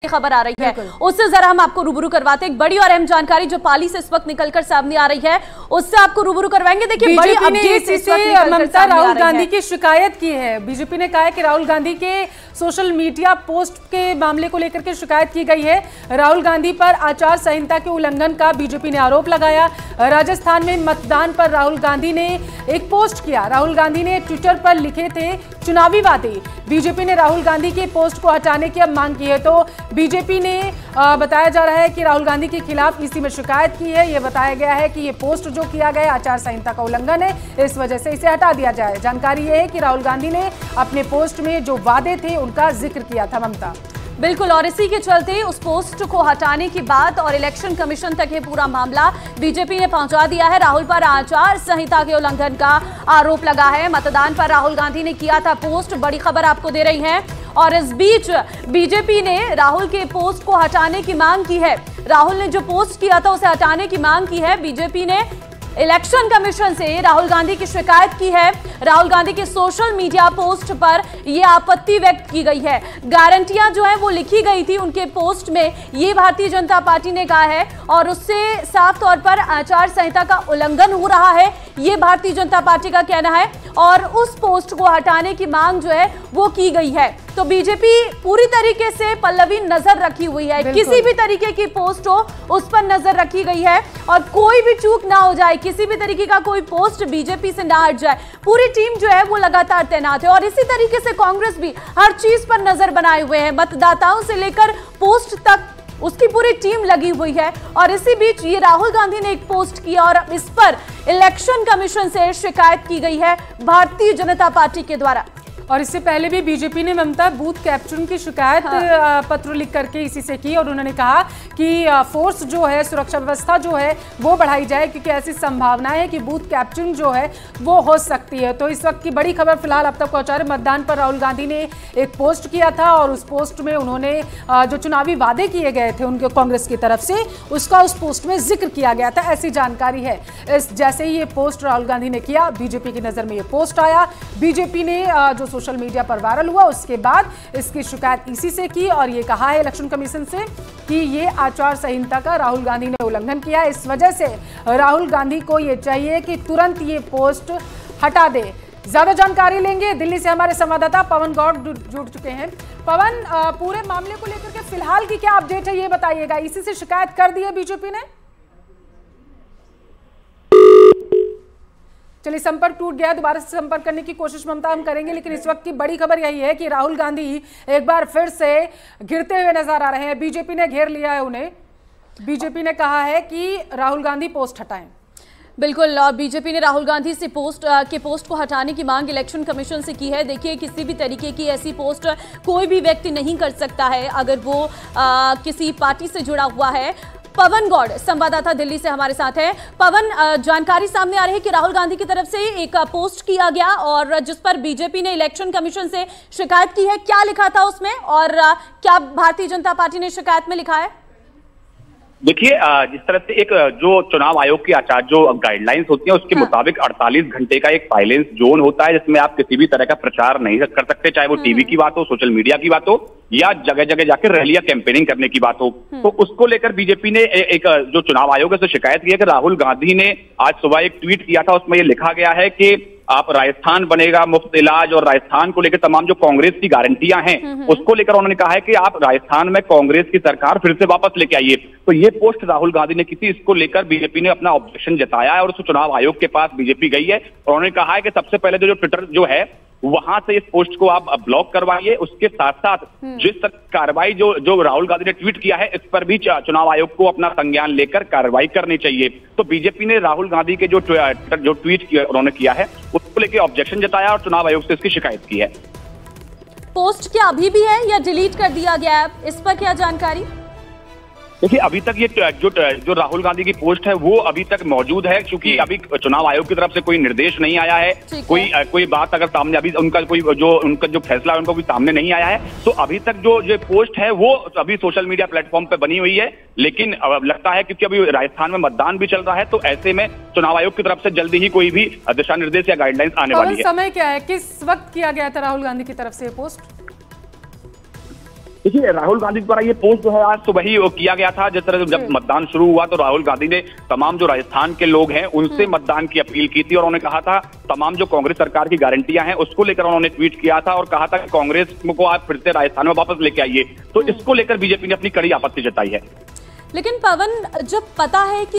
खबर आ रही है उससे जरा हम आपको रूबरू करवाते हैं। एक बड़ी और अहम जानकारी जो पाली से इस वक्त निकलकर सामने आ रही है उससे आपको रूबरू करवाएंगे। देखिए बड़ी अपडेट इस वक्त ममता राहुल गांधी की शिकायत की है। बीजेपी ने कहा है कि राहुल गांधी के सोशल मीडिया पोस्ट के मामले को लेकर के शिकायत की गई है। राहुल गांधी पर आचार संहिता के उल्लंघन का बीजेपी ने आरोप लगाया। राजस्थान में मतदान पर राहुल गांधी ने एक पोस्ट किया। राहुल गांधी ने ट्विटर पर लिखे थे चुनावी वादे। बीजेपी ने राहुल गांधी के पोस्ट को हटाने की अब मांग की है। तो बीजेपी ने बताया जा रहा है कि राहुल गांधी के खिलाफ इसी में शिकायत की है। यह बताया गया है कि ये पोस्ट जो किया गया आचार संहिता का उल्लंघन है, इस वजह से इसे हटा दिया जाए। जानकारी यह है कि राहुल गांधी ने अपने पोस्ट में जो वादे थे उनका जिक्र किया था। ममता बिल्कुल, और इसी के चलते उस पोस्ट को हटाने की बात और इलेक्शन कमीशन तक ये पूरा मामला बीजेपी ने पहुंचा दिया है। राहुल पर आचार संहिता के उल्लंघन का आरोप लगा है। मतदान पर राहुल गांधी ने किया था पोस्ट, बड़ी खबर आपको दे रही है। और इस बीच बीजेपी ने राहुल के पोस्ट को हटाने की मांग की है। राहुल ने जो पोस्ट किया था उसे हटाने की मांग की है। बीजेपी ने इलेक्शन कमीशन से राहुल गांधी की शिकायत की है। राहुल गांधी के सोशल मीडिया पोस्ट पर यह आपत्ति व्यक्त की गई है। गारंटियां जो है वो लिखी गई थी उनके पोस्ट में, ये भारतीय जनता पार्टी ने कहा है और उससे साफ तौर पर आचार संहिता का उल्लंघन हो रहा है, ये भारतीय जनता पार्टी का कहना है। और उस पोस्ट को हटाने की मांग जो है वो की गई है। तो बीजेपी पूरी तरीके से पल्लवी नजर रखी हुई है। किसी भी तरीके की पोस्ट हो उस पर नजर रखी गई है और कोई भी चूक ना हो जाए, किसी भी तरीके का कोई पोस्ट बीजेपी से ना हट जाए। पूरी टीम जो है वो लगातार तैनात है और इसी तरीके से कांग्रेस भी हर चीज पर नजर बनाए हुए है। मतदाताओं से लेकर पोस्ट तक उसकी पूरी टीम लगी हुई है। और इसी बीच ये राहुल गांधी ने एक पोस्ट किया और इस पर इलेक्शन कमीशन से शिकायत की गई है भारतीय जनता पार्टी के द्वारा। और इससे पहले भी बीजेपी ने ममता बूथ कैप्चरिंग की शिकायत पत्र लिख करके इसी से की और उन्होंने कहा कि फोर्स जो है, सुरक्षा व्यवस्था जो है वो बढ़ाई जाए, क्योंकि ऐसी संभावना है कि बूथ कैप्चरिंग जो है वो हो सकती है। तो इस वक्त की बड़ी खबर फिलहाल अब तक पहुंचा रहे, मतदान पर राहुल गांधी ने एक पोस्ट किया था और उस पोस्ट में उन्होंने जो चुनावी वादे किए गए थे उनके कांग्रेस की तरफ से, उसका उस पोस्ट में जिक्र किया गया था, ऐसी जानकारी है। जैसे ही ये पोस्ट राहुल गांधी ने किया, बीजेपी की नजर में ये पोस्ट आया। बीजेपी ने जो सोशल मीडिया पर वायरल हुआ उसके बाद इसकी शिकायत इसी से की और ये कहा है इलेक्शन कमीशन से कि ये आचार संहिता का राहुल गांधी ने उल्लंघन किया। इस वजह से राहुल गांधी को ये चाहिए कि तुरंत ये पोस्ट हटा दे। ज्यादा जानकारी लेंगे, दिल्ली से हमारे संवाददाता पवन गौड़ जुड़ चुके हैं। पवन, पूरे मामले को लेकर के फिलहाल की क्या अपडेट है ये बताइएगा। इसी से शिकायत कर दी है बीजेपी ने? चलिए, संपर्क टूट गया, दोबारा से संपर्क करने की कोशिश ममता हम करेंगे। लेकिन इस वक्त की बड़ी खबर यही है कि राहुल गांधी एक बार फिर से घिरते हुए नजर आ रहे हैं। बीजेपी ने घेर लिया है उन्हें। बीजेपी ने कहा है कि राहुल गांधी पोस्ट हटाएं। बिल्कुल, और बीजेपी ने राहुल गांधी से पोस्ट को हटाने की मांग इलेक्शन कमीशन से की है। देखिए, किसी भी तरीके की ऐसी पोस्ट कोई भी व्यक्ति नहीं कर सकता है अगर वो किसी पार्टी से जुड़ा हुआ है। पवन गौड़ संवाददाता दिल्ली से हमारे साथ है। पवन, जानकारी सामने आ रही है कि राहुल गांधी की तरफ से एक पोस्ट किया गया और जिस पर बीजेपी ने इलेक्शन कमीशन से शिकायत की है। क्या लिखा था उसमें और क्या भारतीय जनता पार्टी ने शिकायत में लिखा है? देखिए, जिस तरह से एक जो चुनाव आयोग की आचार जो गाइडलाइंस होती है उसके मुताबिक 48 घंटे का एक साइलेंस जोन होता है जिसमें आप किसी भी तरह का प्रचार नहीं कर सकते, चाहे वो टीवी की बात हो, सोशल मीडिया की बात हो या जगह जगह जाकर रैलियां कैंपेनिंग करने की बात हो। तो उसको लेकर बीजेपी ने एक जो चुनाव आयोग है उससे शिकायत की है कि राहुल गांधी ने आज सुबह एक ट्वीट किया था, उसमें ये लिखा गया है कि आप राजस्थान बनेगा, मुफ्त इलाज और राजस्थान को लेकर तमाम जो कांग्रेस की गारंटियां हैं उसको लेकर उन्होंने कहा है कि आप राजस्थान में कांग्रेस की सरकार फिर से वापस लेके आइए। तो ये पोस्ट राहुल गांधी ने की थी, इसको लेकर बीजेपी ने अपना ऑब्जेक्शन जताया है और उस चुनाव आयोग के पास बीजेपी गई है और उन्होंने कहा है कि सबसे पहले जो ट्विटर जो है वहां से इस पोस्ट को आप ब्लॉक करवाइए। उसके साथ साथ जिस कार्रवाई जो राहुल गांधी ने ट्वीट किया है इस पर भी चुनाव आयोग को अपना संज्ञान लेकर कार्रवाई करनी चाहिए। तो बीजेपी ने राहुल गांधी के जो ट्वीट उन्होंने किया है उसको लेकर ऑब्जेक्शन जताया और चुनाव आयोग से इसकी शिकायत की है। पोस्ट क्या अभी भी है या डिलीट कर दिया गया है, इस पर क्या जानकारी? देखिए, अभी तक ये जो राहुल गांधी की पोस्ट है वो अभी तक मौजूद है, क्योंकि अभी चुनाव आयोग की तरफ से कोई निर्देश नहीं आया है। कोई बात अगर सामने अभी उनका जो फैसला है उनका कोई सामने नहीं आया है। तो अभी तक जो पोस्ट है वो अभी सोशल मीडिया प्लेटफॉर्म पे बनी हुई है। लेकिन लगता है क्योंकि अभी राजस्थान में मतदान भी चल रहा है तो ऐसे में चुनाव आयोग की तरफ से जल्दी ही कोई भी दिशा निर्देश या गाइडलाइंस आने वाली है। समय क्या है, किस वक्त किया गया था राहुल गांधी की तरफ से पोस्ट? देखिए, राहुल गांधी द्वारा ये पोस्ट जो है आज सुबह ही किया गया था। जिस तरह जब मतदान शुरू हुआ तो राहुल गांधी ने तमाम जो राजस्थान के लोग हैं उनसे मतदान की अपील की थी और उन्होंने कहा था तमाम जो कांग्रेस सरकार की गारंटियां हैं उसको लेकर उन्होंने ट्वीट किया था और कहा था कि कांग्रेस को आप फिर से राजस्थान में वापस लेके आइए। तो इसको लेकर बीजेपी ने अपनी कड़ी आपत्ति जताई है। लेकिन पवन, जब पता है कि